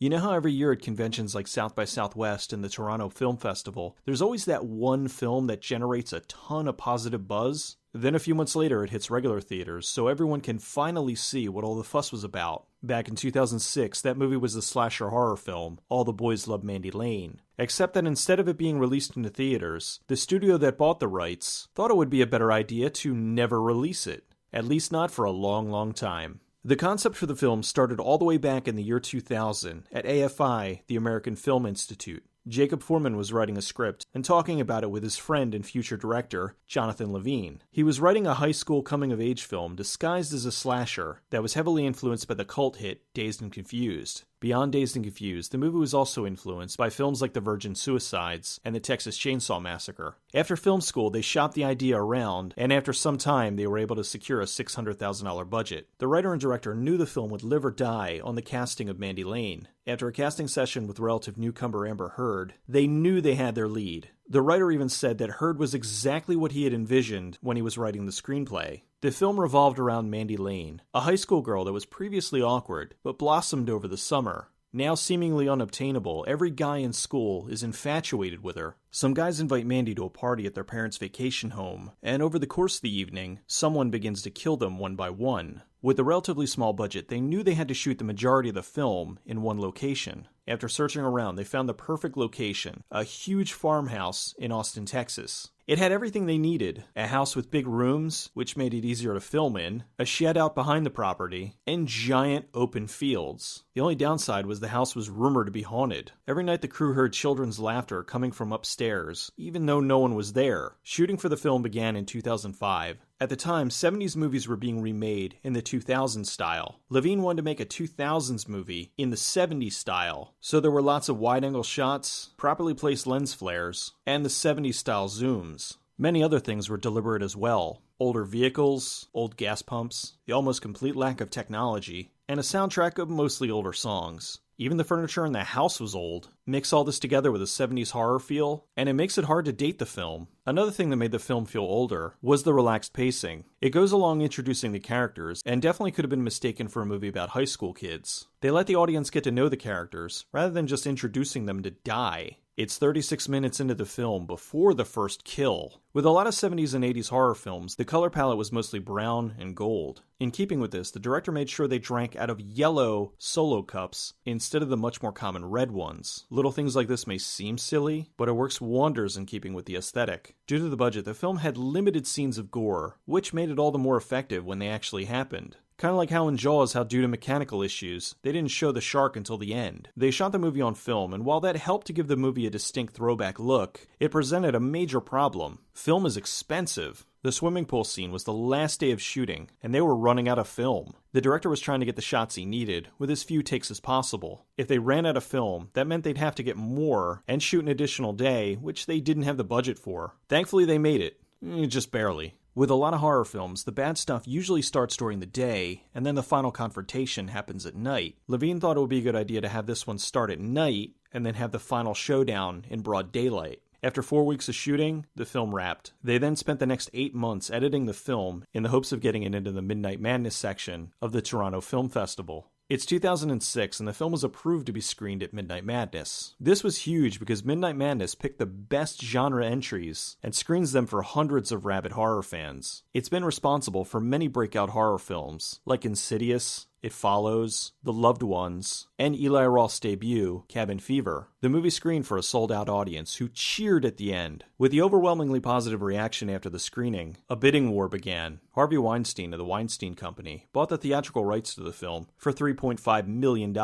You know how every year at conventions like South by Southwest and the Toronto Film Festival, there's always that one film that generates a ton of positive buzz? Then a few months later it hits regular theaters, so everyone can finally see what all the fuss was about. Back in 2006, that movie was the slasher horror film, All the Boys Love Mandy Lane. Except that instead of it being released into theaters, the studio that bought the rights thought it would be a better idea to never release it. At least not for a long, long time. The concept for the film started all the way back in the year 2000 at AFI, the American Film Institute. Jacob Foreman was writing a script and talking about it with his friend and future director, Jonathan Levine. He was writing a high school coming-of-age film disguised as a slasher that was heavily influenced by the cult hit Dazed and Confused. Beyond Dazed and Confused, the movie was also influenced by films like The Virgin Suicides and The Texas Chainsaw Massacre. After film school, they shopped the idea around, and after some time, they were able to secure a $600,000 budget. The writer and director knew the film would live or die on the casting of Mandy Lane. After a casting session with relative newcomer Amber Heard, they knew they had their lead. The writer even said that Heard was exactly what he had envisioned when he was writing the screenplay. The film revolved around Mandy Lane, a high school girl that was previously awkward, but blossomed over the summer. Now seemingly unobtainable, every guy in school is infatuated with her. Some guys invite Mandy to a party at their parents' vacation home, and over the course of the evening, someone begins to kill them one by one. With a relatively small budget, they knew they had to shoot the majority of the film in one location. After searching around, they found the perfect location, a huge farmhouse in Austin, Texas. It had everything they needed, a house with big rooms, which made it easier to film in, a shed out behind the property, and giant open fields. The only downside was the house was rumored to be haunted. Every night the crew heard children's laughter coming from upstairs, even though no one was there. Shooting for the film began in 2005. At the time, 70s movies were being remade in the 2000s style. Levine wanted to make a 2000s movie in the 70s style, so there were lots of wide-angle shots, properly placed lens flares, and the 70s style zooms. Many other things were deliberate as well. Older vehicles, old gas pumps, the almost complete lack of technology, and a soundtrack of mostly older songs. Even the furniture in the house was old. Mix all this together with a 70s horror feel, and it makes it hard to date the film. Another thing that made the film feel older was the relaxed pacing. It goes along introducing the characters, and definitely could have been mistaken for a movie about high school kids. They let the audience get to know the characters, rather than just introducing them to die. It's 36 minutes into the film before the first kill. With a lot of 70s and 80s horror films, the color palette was mostly brown and gold. In keeping with this, the director made sure they drank out of yellow Solo cups instead of the much more common red ones. Little things like this may seem silly, but it works wonders in keeping with the aesthetic. Due to the budget, the film had limited scenes of gore, which made it all the more effective when they actually happened. Kind of like how in Jaws, how due to mechanical issues, they didn't show the shark until the end. They shot the movie on film, and while that helped to give the movie a distinct throwback look, it presented a major problem. Film is expensive. The swimming pool scene was the last day of shooting, and they were running out of film. The director was trying to get the shots he needed, with as few takes as possible. If they ran out of film, that meant they'd have to get more and shoot an additional day, which they didn't have the budget for. Thankfully they made it. Just barely. With a lot of horror films, the bad stuff usually starts during the day, and then the final confrontation happens at night. Levine thought it would be a good idea to have this one start at night, and then have the final showdown in broad daylight. After 4 weeks of shooting, the film wrapped. They then spent the next 8 months editing the film in the hopes of getting it into the Midnight Madness section of the Toronto Film Festival. It's 2006, and the film was approved to be screened at Midnight Madness. This was huge because Midnight Madness picked the best genre entries and screens them for hundreds of rabid horror fans. It's been responsible for many breakout horror films, like Insidious, It Follows, The Loved Ones, and Eli Roth's debut, Cabin Fever. The movie screened for a sold-out audience who cheered at the end. With the overwhelmingly positive reaction after the screening, a bidding war began. Harvey Weinstein of the Weinstein Company bought the theatrical rights to the film for $3.5 million.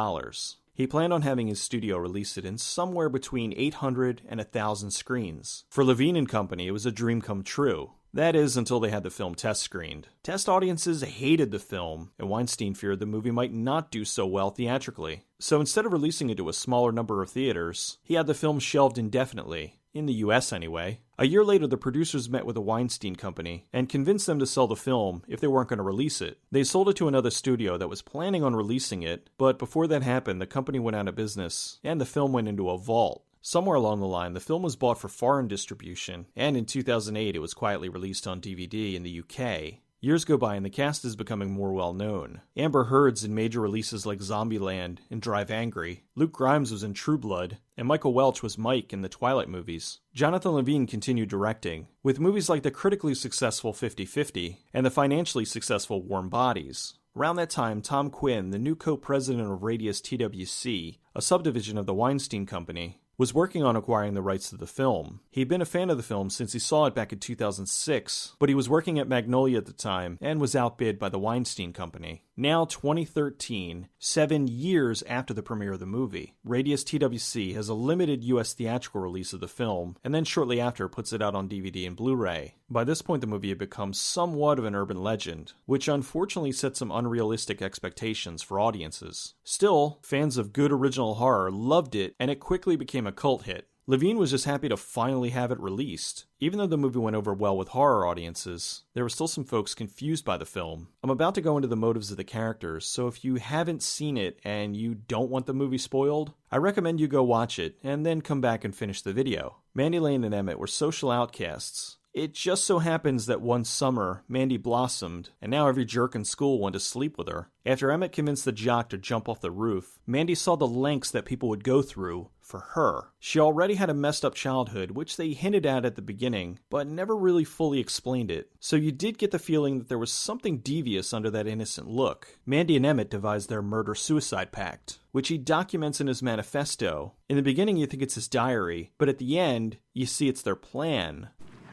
He planned on having his studio release it in somewhere between 800 and 1,000 screens. For Levine and Company, it was a dream come true. That is, until they had the film test screened. Test audiences hated the film, and Weinstein feared the movie might not do so well theatrically. So instead of releasing it to a smaller number of theaters, he had the film shelved indefinitely. In the US anyway. A year later, the producers met with the Weinstein Company and convinced them to sell the film if they weren't going to release it. They sold it to another studio that was planning on releasing it, but before that happened, the company went out of business, and the film went into a vault. Somewhere along the line, the film was bought for foreign distribution, and in 2008 it was quietly released on DVD in the UK. Years go by and the cast is becoming more well-known. Amber Heard's in major releases like Zombieland and Drive Angry. Luke Grimes was in True Blood, and Michael Welch was Mike in the Twilight movies. Jonathan Levine continued directing, with movies like the critically successful 50-50 and the financially successful Warm Bodies. Around that time, Tom Quinn, the new co-president of Radius TWC, a subdivision of the Weinstein Company, was working on acquiring the rights to the film. He'd been a fan of the film since he saw it back in 2006, but he was working at Magnolia at the time and was outbid by the Weinstein Company. Now 2013, 7 years after the premiere of the movie, Radius TWC has a limited US theatrical release of the film, and then shortly after puts it out on DVD and Blu-ray. By this point the movie had become somewhat of an urban legend, which unfortunately set some unrealistic expectations for audiences. Still, fans of good original horror loved it, and it quickly became a cult hit. Levine was just happy to finally have it released. Even though the movie went over well with horror audiences, there were still some folks confused by the film. I'm about to go into the motives of the characters, so if you haven't seen it and you don't want the movie spoiled, I recommend you go watch it and then come back and finish the video. Mandy Lane and Emmett were social outcasts. It just so happens that one summer, Mandy blossomed, and now every jerk in school wanted to sleep with her. After Emmett convinced the jock to jump off the roof, Mandy saw the lengths that people would go through for her. She already had a messed up childhood, which they hinted at the beginning, but never really fully explained it. So you did get the feeling that there was something devious under that innocent look. Mandy and Emmett devised their murder-suicide pact, which he documents in his manifesto. In the beginning you think it's his diary, but at the end, you see it's their plan.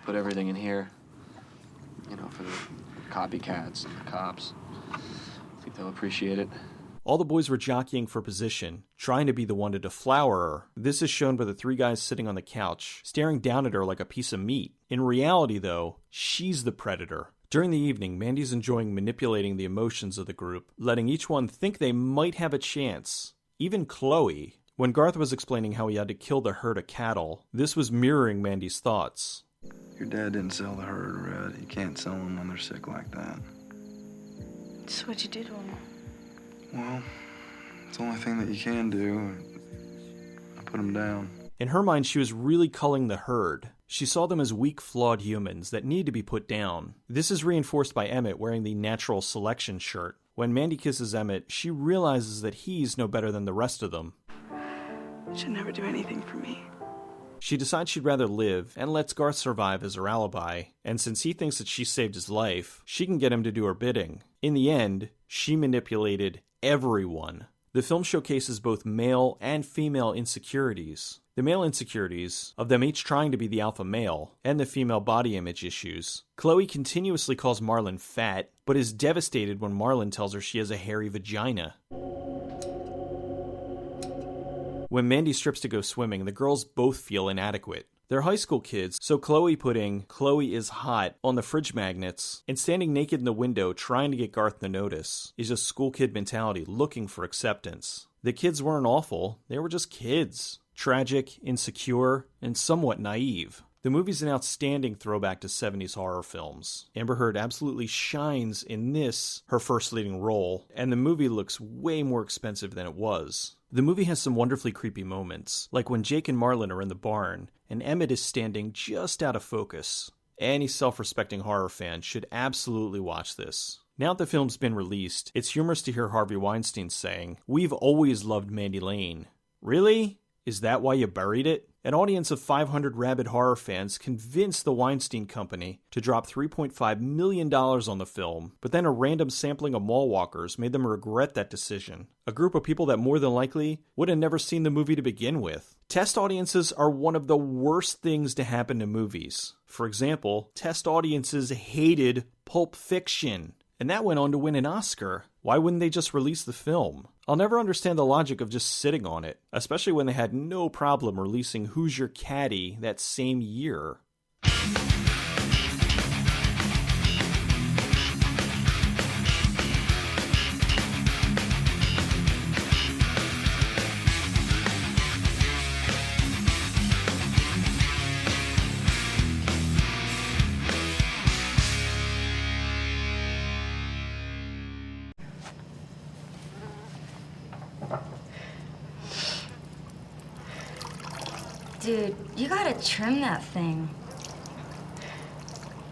Put everything in here, for the copycats and the cops. I think they'll appreciate it. All the boys were jockeying for position, trying to be the one to deflower her. This is shown by the three guys sitting on the couch, staring down at her like a piece of meat. In reality, though, she's the predator. During the evening, Mandy's enjoying manipulating the emotions of the group, letting each one think they might have a chance. Even Chloe. When Garth was explaining how he had to kill the herd of cattle, this was mirroring Mandy's thoughts. Your dad didn't sell the herd, Red. You can't sell them when they're sick like that. So what'd you do to him? Well, it's the only thing that you can do. I put them down. In her mind, she was really culling the herd. She saw them as weak, flawed humans that need to be put down. This is reinforced by Emmett wearing the natural selection shirt. When Mandy kisses Emmett, she realizes that he's no better than the rest of them. You should never do anything for me. She decides she'd rather live and lets Garth survive as her alibi, and since he thinks that she saved his life, she can get him to do her bidding. In the end, she manipulated everyone. The film showcases both male and female insecurities. The male insecurities, of them each trying to be the alpha male, and the female body image issues. Chloe continuously calls Marlon fat, but is devastated when Marlon tells her she has a hairy vagina. When Mandy strips to go swimming, the girls both feel inadequate. They're high school kids, so Chloe putting "Chloe is hot" on the fridge magnets and standing naked in the window trying to get Garth to notice is just school kid mentality looking for acceptance. The kids weren't awful, they were just kids. Tragic, insecure, and somewhat naive. The movie's an outstanding throwback to 70s horror films. Amber Heard absolutely shines in this, her first leading role, and the movie looks way more expensive than it was. The movie has some wonderfully creepy moments, like when Jake and Marlon are in the barn, and Emmett is standing just out of focus. Any self-respecting horror fan should absolutely watch this. Now that the film's been released, it's humorous to hear Harvey Weinstein saying, "We've always loved Mandy Lane." Really? Is that why you buried it? An audience of 500 rabid horror fans convinced the Weinstein Company to drop $3.5 million on the film, but then a random sampling of mall walkers made them regret that decision. A group of people that more than likely would have never seen the movie to begin with. Test audiences are one of the worst things to happen to movies. For example, test audiences hated Pulp Fiction, and that went on to win an Oscar. Why wouldn't they just release the film? I'll never understand the logic of just sitting on it, especially when they had no problem releasing Who's Your Caddy that same year. Dude, you gotta trim that thing.